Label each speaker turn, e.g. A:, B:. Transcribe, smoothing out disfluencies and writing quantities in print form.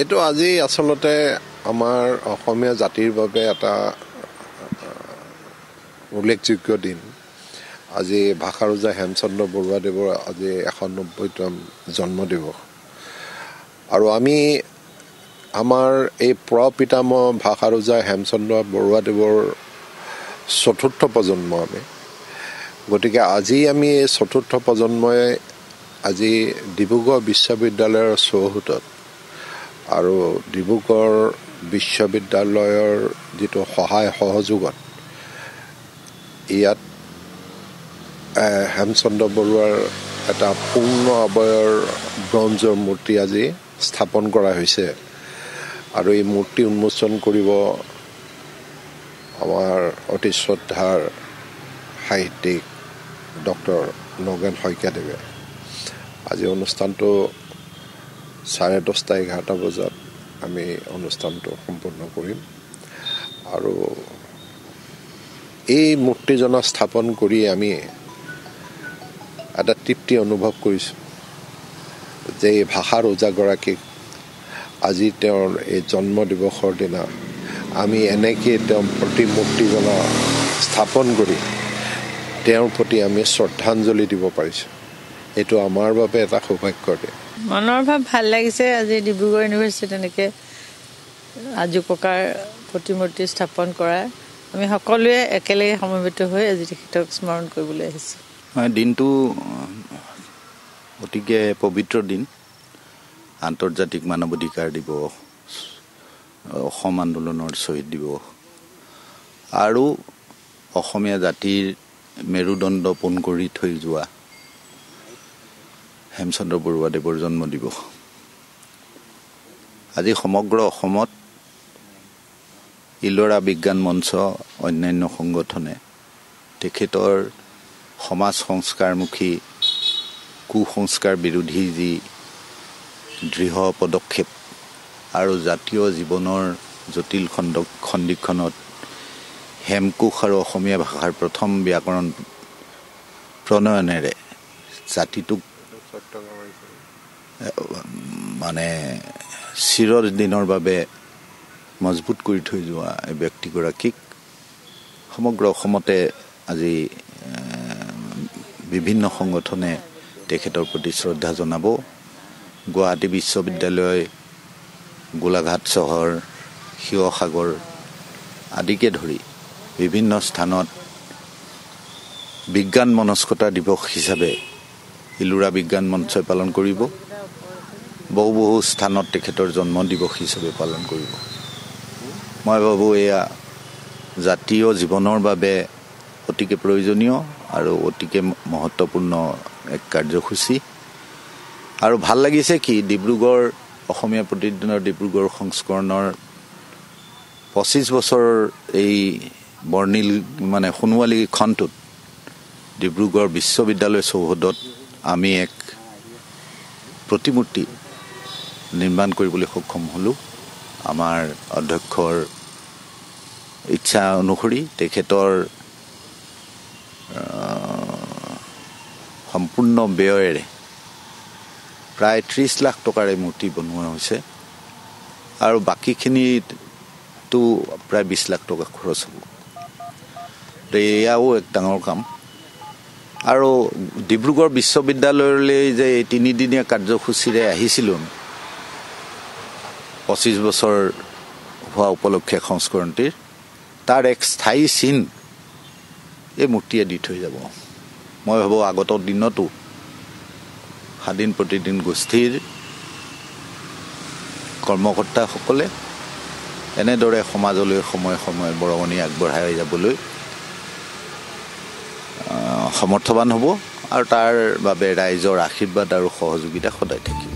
A: এইটো আজি আসলতে আমাৰ অসমীয়া জাতিৰ বাবে এটা উল্লেখযোগ্য দিন। আজি ভাষাৰজা হেমচন্দ্ৰ বৰুৱাদেৱৰ আজি ৯১তম জন্মদিৱস। আৰু আমি আমাৰ এই প্ৰপিতামহ ভাষাৰজা হেমচন্দ্ৰ বৰুৱাদেৱৰ চতুৰ্থ প্ৰজন্ম আমি। গতিকে আজি আমি এই চতুৰ্থ প্ৰজন্মই আজি ডিব্ৰুগড় বিশ্ববিদ্যালয়ৰ চৌহদত আৰু ডিব্ৰুগড় বিশ্ববিদ্যালয়ৰ যিটো সহায় সহযোগত ইয়াত হেমচন্দ্ৰ বৰুৱাৰ এটা পূৰ্ণ অৱয়ৰ ব্ৰঞ্জৰ মূৰ্তি আজি স্থাপন কৰা হৈছে। আৰু এই মূৰ্তি উন্মোচন কৰিব আমাৰ অতি শ্ৰদ্ধাৰ সাহিত্যিক ডক্টৰ নগেন শইকীয়াদেৱে। আজি অনুষ্ঠানটো 10:30-11 বজাত আমি অনুষ্ঠানটো সম্পূৰ্ণ কৰিম। আৰু এই মূৰ্তিজনা স্থাপন কৰি আমি এটা তৃপ্তি অনুভৱ কৰিছোঁ যে এই ভাষাৰ ওজাগৰাকীক আজি তেওঁৰ এই জন্মদিৱসৰ দিনা আমি এনেকৈ তেওঁৰ প্ৰতিমূৰ্তিজনা স্থাপন কৰি তেওঁৰ প্ৰতি আমি শ্ৰদ্ধাঞ্জলি দিব পাৰিছোঁ। এইটো আমাৰ বাবে এটা সৌভাগ্যৰ দিন।
B: মনৰ ভাৱ ভাল লাগিছে। আজি ডিব্ৰুগড় ইউনিভাৰ্চিটিত এনেকৈ আজু ককাৰ প্ৰতিমূৰ্তি স্থাপন কৰা আমি সকলোৱে একেলগে সমবেত হৈ আজি তেখেতক স্মৰণ কৰিবলৈ আহিছোঁ।
C: দিনটো অতিকে পবিত্ৰ দিন। আন্তৰ্জাতিক মানৱ অধিকাৰ দিৱস, অসম আন্দোলনৰ শ্বহীদ দিৱস আৰু অসমীয়া জাতিৰ মেৰুদণ্ড পোন কৰি থৈ যোৱা হেমচন্দ্ৰ বৰুৱাদেৱৰ জন্ম দিৱস। আজি সমগ্ৰ অসমত ইলোৰা বিজ্ঞান মঞ্চ অন্যান্য সংগঠনে তেখেতৰ সমাজ সংস্কাৰমুখী কুসংস্কাৰ বিৰোধী যি দৃঢ় পদক্ষেপ আৰু জাতীয় জীৱনৰ জটিল খণ্ডিখনত হেমকোষ আৰু অসমীয়া ভাষাৰ প্ৰথম ব্যাকৰণ প্ৰণয়নেৰে জাতিটোক মানে চিৰদিনৰ বাবে মজবুত কৰি থৈ যোৱা এই ব্যক্তিগৰাকীক সমগ্ৰ অসমতে আজি বিভিন্ন সংগঠনে তেখেতৰ প্ৰতি শ্ৰদ্ধা জনাব। গুৱাহাটী বিশ্ববিদ্যালয়, গোলাঘাট চহৰ, শিৱসাগৰ আদিকে ধৰি বিভিন্ন স্থানত বিজ্ঞান মনস্কতা দিৱস হিচাপে ইলোৰা বিজ্ঞান মঞ্চই পালন কৰিব। বহু স্থানত তেখেতৰ জন্ম দিৱস হিচাপে পালন কৰিব। মই ভাবোঁ এয়া জাতীয় জীৱনৰ বাবে অতিকে প্ৰয়োজনীয় আৰু অতিকে মহত্বপূৰ্ণ এক কাৰ্যসূচী। আৰু ভাল লাগিছে কি ডিব্ৰুগড় অসমীয়া প্ৰতিদিনৰ ডিব্ৰুগড় সংস্কৰণৰ 25 বছৰৰ এই বৰ্ণিল মানে সোণোৱালী খনটোত ডিব্ৰুগড় বিশ্ববিদ্যালয় চৌহদত আমি এক প্ৰতিমূৰ্তি নিৰ্মাণ কৰিবলৈ সক্ষম হ'লোঁ। আমাৰ অধ্যক্ষৰ ইচ্ছা অনুসৰি তেখেতৰ সম্পূৰ্ণ ব্যয়েৰে প্ৰায় 30 লাখ টকাৰে মূৰ্তি বনোৱা হৈছে আৰু বাকীখিনিতো প্ৰায় 20 লাখ টকা খৰচ হ'ব। এয়াও এক ডাঙৰ কাম। আৰু ডিব্ৰুগড় বিশ্ববিদ্যালয়লৈ যে 3দিনীয়া কাৰ্যসূচীৰে আহিছিলোঁ 25 বছৰ হোৱা উপলক্ষে সংস্কৰণটিৰ, তাৰ এক স্থায়ী চিন এই মূৰ্তিয়ে দি থৈ যাব। মই ভাবোঁ আগত দিনতো স্বাধীন প্ৰতিদিন গোষ্ঠীৰ কৰ্মকৰ্তাসকলে এনেদৰে সমাজলৈ সময়ে সময়ে বৰঙণি আগবঢ়াই যাবলৈ সমৰ্থবান হ'ব আৰু তাৰ বাবে ৰাইজৰ আশীৰ্বাদ আৰু সহযোগিতা সদায় থাকিব।